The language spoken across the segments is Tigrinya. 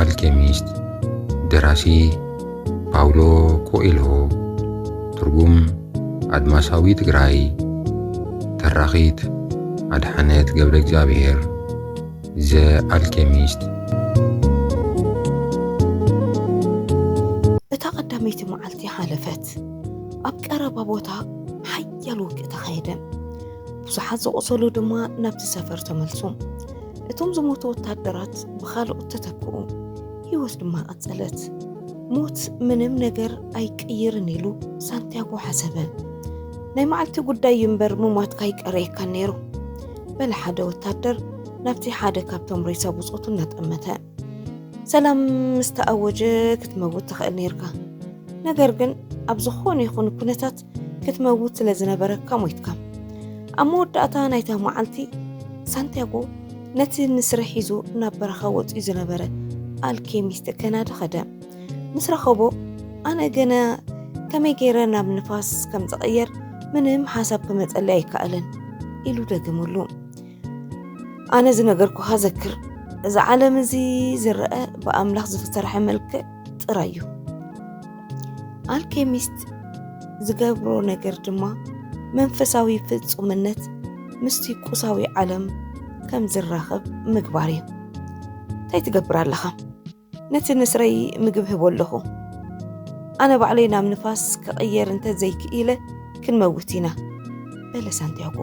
አልኬሚስት ደራሲ ፓውሎ ኮኤልሆ ትርጉም አድማሳዊ ትግራይ ተራኺት አድሐነት ገብረ እግዚአብሔር ዘ አልኬሚስት እታ ቀዳመይቲ መዓልቲ ሓለፈት ኣብ ቀረባ ቦታ ሓያል ውግእ ተኻየደ ብዙሓት ዝቆሰሉ ድማ ናብቲ ሰፈር ተመልሱ እቶም ዝሞቱ ወታደራት ብኻልኦት ተተክኡ ህይወት ድማ ቀጸለት ሞት ምንም ነገር ኣይቅይርን ኢሉ ሳንቲያጎ ሓሰበ ናይ መዓልቲ ጉዳይ እምበር ምሟት ካይቀረየካ ነይሩ በለ ሓደ ወታደር ናብቲ ሓደ ካብቶም ሬሳ ብጾቱ እናጠመተ ሰላም ምስተኣወጀ ክትመውት ትኽእል ነርካ ነገር ግን ኣብ ዝኾነ ይኹን ኩነታት ክትመውት ስለዝነበረካ ሞይትካ ኣብ መወዳእታ ናይታ መዓልቲ ሳንቲያጎ ነቲ ንስሪ ሒዙ ናብ በረኻ ወፂኡ ዝነበረ አልኬሚስት ከናዳ ኸደ ምስ ረኸቦ ኣነ ገና ከመይ ገይረ ናብ ንፋስ ከም ዝቕየር ምንም ሓሳብ ክመፀለይ ኣይከኣለን ኢሉ ደግሙሉ ኣነ ዝነገርኩኻ ዘክር እዚ ዓለም እዚ ዝረአ ብኣምላኽ ዝተሰርሐ መልክዕ ጥራይ እዩ አልኬሚስት ዝገብሮ ነገር ድማ መንፈሳዊ ፍጹምነት ምስቲ ቁሳዊ ዓለም ከም ዝራኸብ ምግባር እዩ እንታይ ትገብር ኣለኻ ነቲ ንስረይ ምግብ ህቦ ኣለኹ ኣነ ባዕለይ ናብ ንፋስ ክቕየር እንተዘይክኢለ ክንመውት ኢና በለ ሳንቲያጎ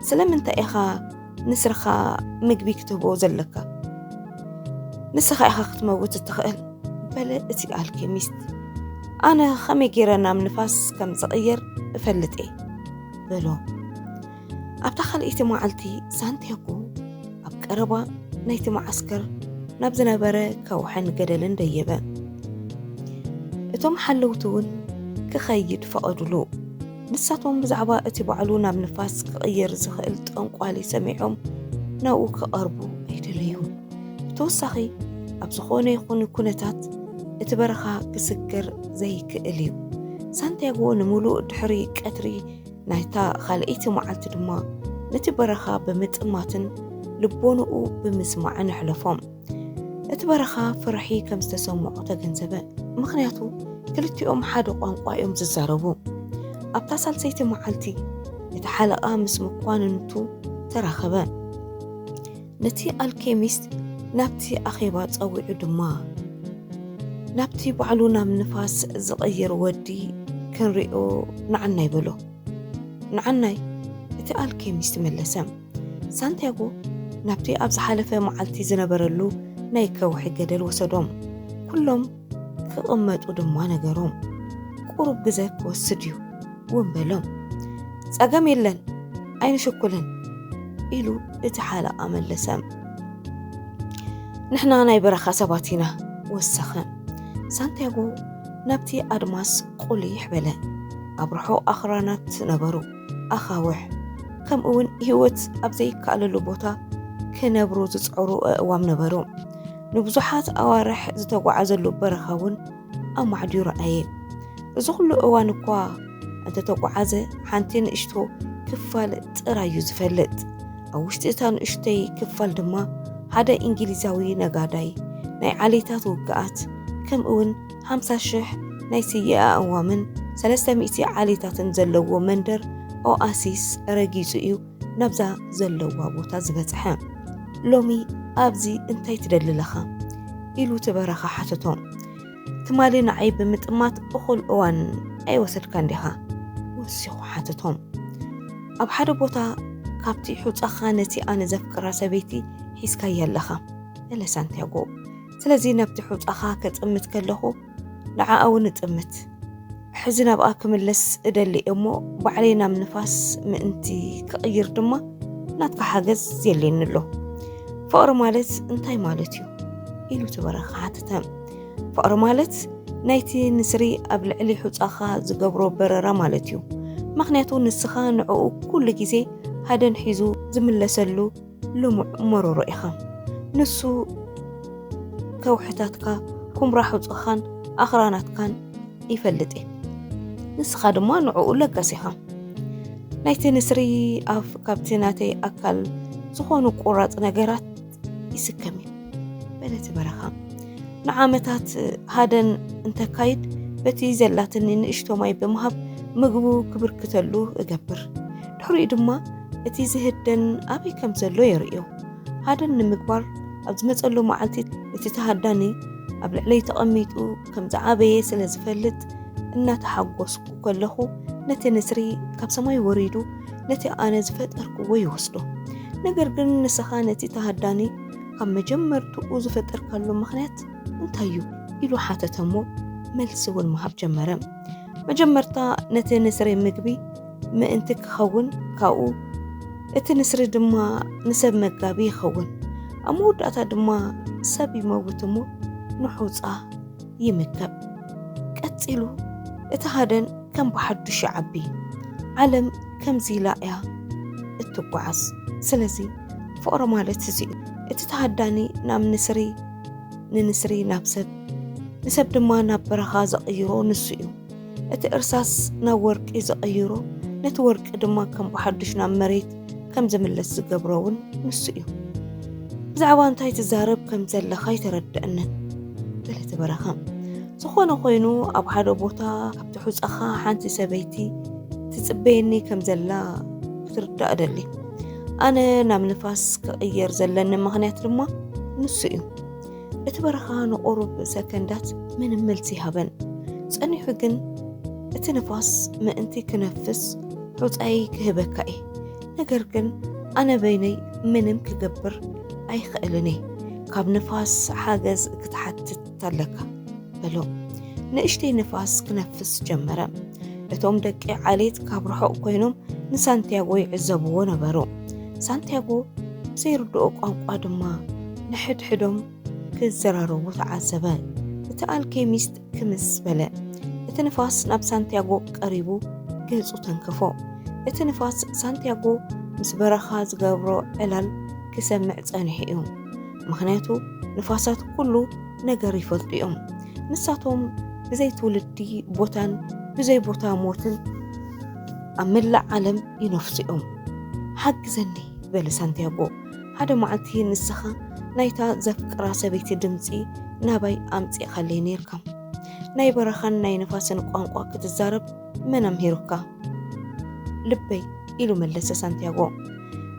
ስለምንታይ ኢኻ ንስርኻ ምግቢ ክትህቦ ዘለካ ንስኻ ኢኻ ክትመውት እትኽእል በለ እቲ አልኬሚስት ኣነ ኸመይ ገይረ ናብ ንፋስ ከም ዝቕየር እፈልጥ እየ በሎ ኣብታ ካልአይቲ መዓልቲ ሳንቲያጎ ኣብ ቀረባ ናይቲ ማዓስከር ናብ ዝነበረ ከውሕን ገደልን ደየበ እቶም ሓለውቲ እውን ክኸይድ ፈቐዱሉ ንሳቶም ብዛዕባ እቲ ባዕሉ ናብ ንፋስ ክቕየር ዝኽእል ጠንቋሊ ሰሚዖም ናብኡ ክቐርቡ ኣይደለዩ ብተወሳኺ ኣብ ዝኾነ ይኹን ኩነታት እቲ በረኻ ክስገር ዘይክእል እዩ ሳንቲያጎ ንምሉእ ድሕሪ ቀትሪ ናይታ ካልአይቲ መዓልቲ ድማ ነቲ በረኻ ብምጥማትን ልቦንኡ ብምስማዕን ኣሕለፎም እቲ በረኻ ፍርሒ ከም ዝተሰምዖ ተገንዘበ ምኽንያቱ ክልቲኦም ሓደ ቋንቋ እዮም ዝዛረቡ ኣብታ ሳልሰይቲ መዓልቲ እቲ ሓለቓ ምስ መኳንንቱ ተራኸበ ነቲ አልኬሚስት ናብቲ ኣኼባ ፀዊዑ ድማ ናብቲ ባዕሉ ናብ ንፋስ ዝቕይር ወዲ ክንሪኦ ንዓናይ በሎ ንዓናይ እቲ አልኬሚስት መለሰ ሳንቲያጎ ናብቲ ኣብ ዝሓለፈ መዓልቲ ዝነበረሉ ናይ ከውሒ ገደል ወሰዶም ኩሎም ክቕመጡ ድማ ነገሮም ቁሩብ ግዜ ክወስድ እዩ እውን በሎም ፀገም የለን ኣይንሽኩልን ኢሉ እቲ ሓለቓ መለሰ ንሕና ናይ በረኻ ሰባት ኢና ወሰኸ ሳንቲያጎ ናብቲ ኣድማስ ቁልይሕ በለ ኣብ ርሑቕ ኣኽራናት ነበሩ ኣኻውሕ ከምኡውን ህይወት ኣብ ዘይከኣለሉ ቦታ ክነብሩ ዝፅዕሩ እዋም ነበሩ ንብዙሓት ኣዋርሕ ዝተጓዓዘሉ በረኻ እውን ኣብ ማዕድዩ ረኣየ እዚ ኩሉ እዋን እኳ እንተተጓዓዘ ሓንቲ ንእሽቶ ክፋል ጥራዩ ዝፈልጥ ኣብ ውሽጢ እታ ንእሽተይ ክፋል ድማ ሓደ እንግሊዛዊ ነጋዳይ ናይ ዓሌታት ውግኣት ከምኡውን 50,000 ናይ ስየ ኣእዋምን 300 ዓሌታትን ዘለዎ መንደር ኦኣሲስ ረጊጹ እዩ ናብዛ ዘለዋ ቦታ ዝበፅሐ ሎሚ ኣብዚ እንታይ ትደልለኻ ኢሉ ትበረኻ ሓተቶም ትማሊ ንዓይ ብምጥማት እኹል እዋን ኣይወሰድካ እንዲኻ ወሲኹ ሓተቶም ኣብ ሓደ ቦታ ካብቲ ሑፃኻ ነቲ ኣነ ዘፍቅራ ሰበይቲ ሒዝካያ ኣለኻ በለ ሳንቲያጎ ስለዚ ናብቲ ሑፃኻ ከጥምት ከለኹ ንዓኣ እውን እጥምት ሕዚ ናብኣ ክምለስ እደሊ እሞ ባዕለይ ናብ ንፋስ ምእንቲ ክቕይር ድማ ናትካ ሓገዝ የለኒ ኣሎ ፍቕሪ ማለት እንታይ ማለት እዩ ኢሉ ትበረኻ ሓተተ ፍቕሪ ማለት ናይቲ ንስሪ ኣብ ልዕሊ ሑፃኻ ዝገብሮ በረራ ማለት እዩ ምኽንያቱ ንስኻ ንዕኡ ኩሉ ግዜ ሃደን ሒዙ ዝምለሰሉ ልሙዕ መሮሮ ኢኻ ንሱ ከውሕታትካ ኩምራ ሑፅኻን ኣኽራናትካን ይፈልጥ እዩ ንስኻ ድማ ንዕኡ ለጋስ ኢኻ ናይቲ ንስሪ ኣፍ ካብቲ ናተይ ኣካል ዝኾኑ ቁራፅ ነገራት ይስከም እዩ بلت برخا نعامتات هادن انت كايد بتي زلاتني نشتو ماي بمهب مقبو كبر كتلو اقبر دحري دما اتي زهدن ابي كم زلو يرئيو هادن نمقبار ابزمت له معلتي اتي تهداني ابلع لي تقميتو كم زعابي سلزفلت انا تحقوسكو كلخو نتي نسري كاب سماي وريدو نتي انا زفتركو ويوصلو نقرقن نسخا نتي تهداني كم مجمرتو زفتركالو مخنات انتايو إلو حتى تمو ملسو المهاب جمرم مجمرتا نتي نسري مقبي ما انتك خون كاو اتي نسري دما نسب مقابي خون أمود أتا دما سبي موتمو نحوصا يمكب كتسيلو اتهادن كم بحدو شعبي علم كم زيلاقيا اتقعس سلزي فقر مالت سزي اتتهداني نام ننسري نابسب نسب دما نابرخا زقيرو نسيو اتي ارساس ناورك زقيرو نتورك دما كم بحدوش نام مريت كم زملس زقبرون نسيو زعوان تاي تزارب كم زلخاي تردأنن بلت برخام سخونا خوينو أب حدو بوتا كبتحوز أخا حانتي سبيتي تتسبيني كم زلا تردأ دلي أنا نام نفاس كأير زلن مغنيات رما نسيو اتبرخان قرب سكندات من ملتي هبن سأني حقن اتنفاس ما انتي كنفس حوز أي كهبكاي نقرقن أنا بيني منم كقبر أي خيلني كاب نفاس حاجز كتحت تلك بلو نشتي نفاس كنفس جمرة اتوم دك عليت كاب رحو كوينوم نسانتياغو يعزبو نبرو سانتياغو بسيردو قانقوا دما نحد حدوم كزرارو وتعاسبان بتقال كيميست كمس بلا اتنفاس ناب سانتياغو قريبو قلصو تنكفو اتنفاس سانتياغو مس برخا زغبرو علال كسمع صانحيهم مخنياتو نفاسات كله نجار يفلطيهم نساتهم بزي تولدي بوتان بزي بوتا موتن أملا علم ينفسيهم حق زني بل سانتياغو هذا معتي نسخة نايتا زفك راسة بيت دمسي نابي أمسي خليني ركم ناي برخان ناي نفاسن قانقوا كتزارب من أمهيركا لبي إلو ملسة سانتياغو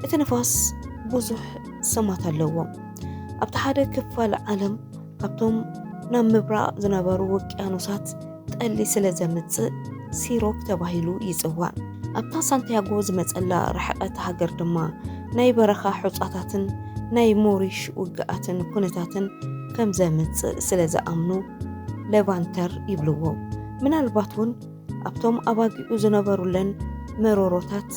اتنفاس بوزح سمات اللوم أبتحاد كفال عالم كابتوم نام مبراء زنابارو وكيانوسات تقلي سلزمت سيروك تباهيلو يزوان أبتا سانتياغو زمتقلا رحقات هاجر دما ناي برخا حوصاتاتن ناي موريش وقعاتن كونتاتن كم زمت سلز أمنو لفانتر يبلوو من الباتون أبتوم أباقيو زنابارو لن مروروتات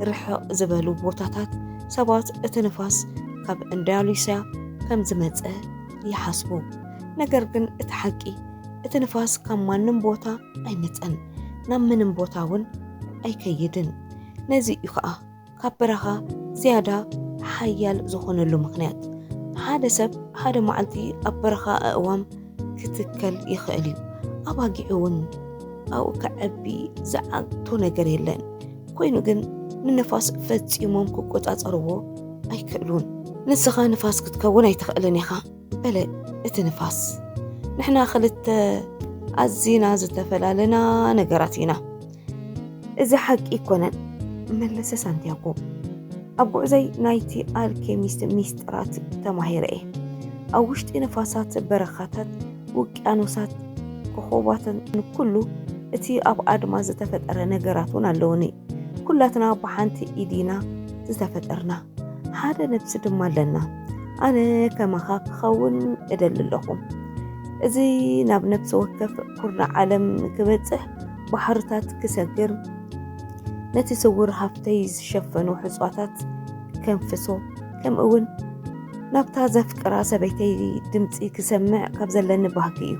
رحق زبالو بوتاتات سبات اتنفاس كاب انداليسا كم زمتقه يحاسبو نقرقن اتحقي اتنفاس كم مانن بوتا اي متقن نام منن بوتاون اي كيدن نزي يخا كاب برخا زيادة حيال زخون اللو مخنات هذا سب هذا معلتي أبرخا أقوام كتكل يخاليو أباقعون أو كعبي زعقتو نقريلن كوينو جن ننفاس فتيموم كوكوت أتقربو أي كألون نسخة نفاس كتكون أي تخلني خا بلا اتنفاس نحنا خلت عزينا زتفلالنا نقراتينا إذا حق يكونن ملسة سانتياغو أبو زي نايتي الكيميست ميسترات تماهير إيه أوشت نفاسات برخاتات وكأنوسات كخوبات كله اتي أب آدما زتفتر نقراتونا اللوني كلاتنا بحانتي إيدينا زتفترنا هذا نفس دمالنا أنا كما خاك خون إدل لهم إذي ناب نفس وكف كرنا عالم كبتح بحرتات كسجر نتسور هفتيز شفنو حصواتات كنفسو كم أول نابتا زفك راسة بيتي دمتي كسمع كبزلن بهكيو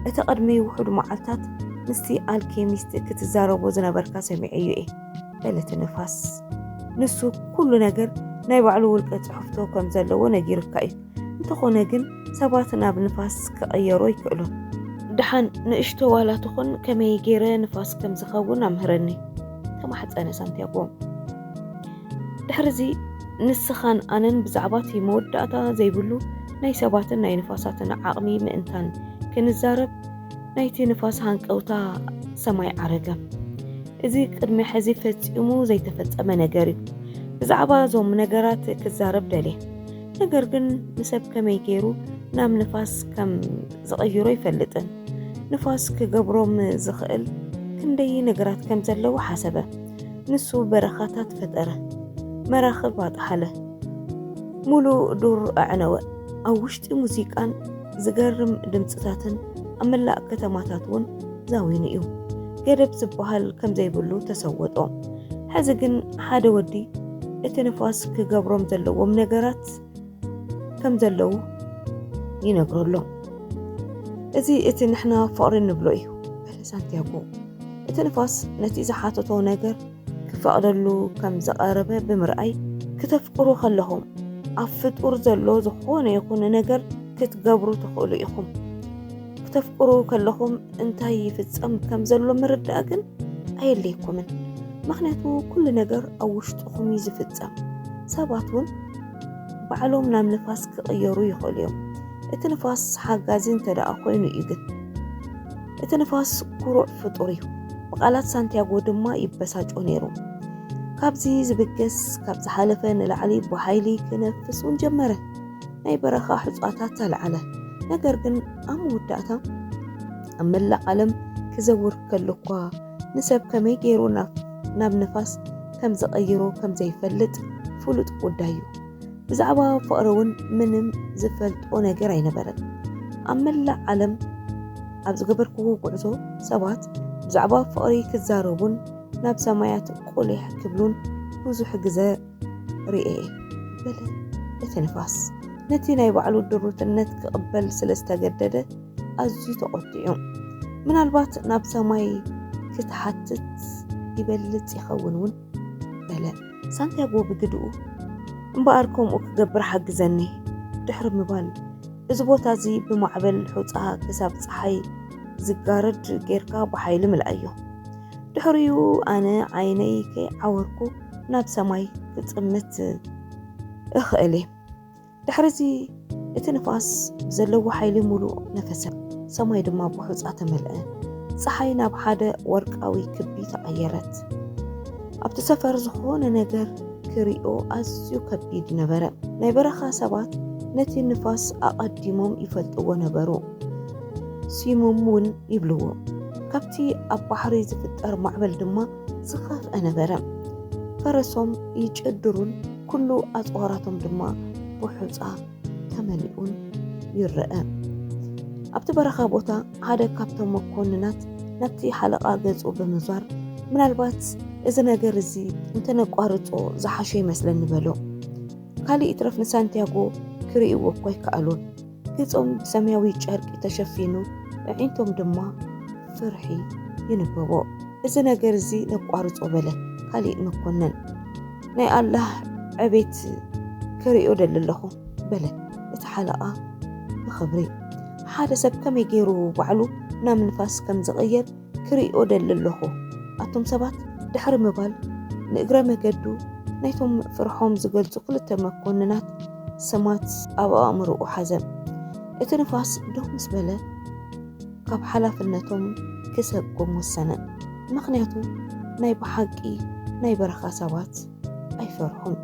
اتقدمي وحد معلتات نستي الكيميست كتزاربو زنبركا سمعيو إيه بلت النفاس نسو كل نجر نايبعلو ولقت حفتو كم زلو نجير كاي انتخو نجن سباتنا بنفاس كأيرو يكألو دحان نشتو ولا تخن كما يجير نفاس كم زخون أمهرني كما حد أنا سانتياغو دحرزي نسخان أنن بزعباتي موداتا زي بلو ናይ ሰባትን ናይ ንፋሳትን ዓቕሚ ምእንታን ክንዛረብ ናይቲ ንፋስ ሃንቀውታ ሰማይ ዓረገ። እዚ ቅድሚ ሕዚ ፈጺሙ ዘይተፈጸመ ነገር እዩ። ብዛዕባ እዞም ነገራት ክዛረብ ደልየ፣ ነገር ግን ንሰብ ከመይ ገይሩ ናብ ንፋስ ከም ዝቕይሮ ይፈልጥን። ንፋስ ክገብሮም ዝኽእል ክንደይ ነገራት ከም ዘለዎ ሓሰበ። ንሱ በረኻታት ፈጠረ፣ መራኽብ ኣጥሓለ፣ ሙሉእ ዱር ኣዕነወ። ኣብ ውሽጢ ሙዚቃን ዝገርም ድምፅታትን ኣብ መላእ ከተማታት እውን ዛዊኑ እዩ። ገደብ ዝበሃል ከም ዘይብሉ ተሰወጦ። ሕዚ ግን ሓደ ወዲ እቲ ንፋስ ክገብሮም ዘለዎም ነገራት ከም ዘለዉ ይነግረሎ። እዚ እቲ ንሕና ፍቕሪ ንብሎ እዩ በለ ሳንቲያጎ። እቲ ንፋስ ነቲ ዝሓተቶ ነገር ክፈቕደሉ ከም ዘቐረበ ብምርኣይ ክተፍቅሩ ከለኹም ኣብ ፍጡር ዘሎ ዝኾነ ይኹን ነገር ክትገብሩ ትኽእሉ ኢኹም። ክተፍቅሩ ከለኹም እንታይ ይፍጸም ከም ዘሎ ምርዳእ ግን ኣየለይኩምን። ምክንያቱ ኩሉ ነገር ኣብ ውሽጥኹም እዩ ዝፍጸም። ሰባት እውን ባዕሎም ናብ ንፋስ ክቕየሩ ይኽእሉ እዮም። እቲ ንፋስ ሓጋዚ እንተደኣ ኮይኑ እዩ። ግን እቲ ንፋስ ኩሩዕ ፍጡር እዩ። ብቓላት ሳንቲያጎ ድማ ይበሳጮ ነይሩ። ካብዚ ዝብገስ ካብ ዝሓለፈ ንላዕሊ ብሓይሊ ክነፍስ እውን ጀመረ። ናይ በረኻ ሕፃታት ኣልዓለ። ነገር ግን ኣብ መወዳእታ ኣብ መላእ ዓለም ክዘውር ከሎ እኳ ንሰብ ከመይ ገይሩ ናብ ንፋስ ከም ዘቐይሮ ከም ዘይፈልጥ ፍሉጥ ጉዳይ እዩ። ብዛዕባ ፍቕሪ እውን ምንም ዝፈልጦ ነገር ኣይነበረን። ኣብ መላእ ዓለም ኣብ ዝገበርክዎ ጉዕዞ ሰባት ብዛዕባ ፍቕሪ ክዛረቡን ናብ ሰማያት ቁልሕ ክብሉን ብዙሕ ግዜ ርኤ በለ እቲ ንፋስ። ነቲ ናይ ባዕሉ ድሩትነት ክቕበል ስለ ዝተገደደ ኣዝዩ ተቖጢዑ። ምናልባት ናብ ሰማይ ክትሓትት ይበልጥ ይኸውን እውን በለ ሳንቲያጎ ብግድኡ። እምበኣር ከምኡ ክገብር ሓግዘኒ ድሕሪ ምባል እዚ ቦታ እዚ ብማዕበል ሑፃ ክሳብ ፀሓይ ዝጋረድ ጌርካ ብሓይሊ ምልኣዮ። ድሕሪኡ ኣነ ዓይነይ ከይዓወርኩ ናብ ሰማይ ክጽምት እኽእል እየ። ድሕሪዚ እቲ ንፋስ ዘለዎ ሓይሊ ሙሉእ ነፈሰ። ሰማይ ድማ ብሑፃ ተመልአ። ፀሓይ ናብ ሓደ ወርቃዊ ክቢ ተቐየረት። ኣብቲ ሰፈር ዝኾነ ነገር ክሪኦ ኣዝዩ ከቢድ ነበረ። ናይ በረኻ ሰባት ነቲ ንፋስ ኣቐዲሞም ይፈልጥዎ ነበሩ። ሲሙም እውን ይብልዎ። ካብቲ ኣብ ባሕሪ ዝፍጠር ማዕበል ድማ ዝኸፍአ ነበረ። ፈረሶም ይጭድሩን ኩሉ ኣፅዋራቶም ድማ ብሑፃ ተመሊኡን ይረአ። ኣብቲ በረኻ ቦታ ሓደ ካብቶም መኮንናት ናብቲ ሓለቓ ገጹ ብምዟር ምናልባት እዚ ነገር እዚ እንተነቋርፆ ዝሓሸ ይመስለኒ በሎ። ካሊእ ትረፍ ንሳንቲያጎ ክርእይዎ እኳ ይከኣሉን። ገጾም ብሰማያዊ ጨርቂ ተሸፊኑ ኣዒንቶም ድማ ፍርሒ ይንበቦ። እዚ ነገር እዚ ነቋርፆ በለ ካሊእ መኮነን። ናይ ኣላህ ዕቤት ክርእዮ ደሊ ኣለኹ በለ እቲ ሓለቓ ብኽብሪ። ሓደ ሰብ ከመይ ገይሩ ባዕሉ ናብ ንፋስ ከም ዝቕየር ክርእዮ ደሊ ኣለኹ። ኣቶም ሰባት ድሕሪ ምባል ንእግረ መገዱ ናይቶም ፍርሖም ዝገልጹ ክልተ መኮንናት ሰማት ኣብ ኣእምርኡ ሓዘ። እቲ ንፋስ ደው ምስ በለ ካብ ሓላፍነቶም ክሰጎም ወሰነ። ምክንያቱ ናይ ብሓቂ ናይ በረኻ ሰባት ኣይፈርሑን።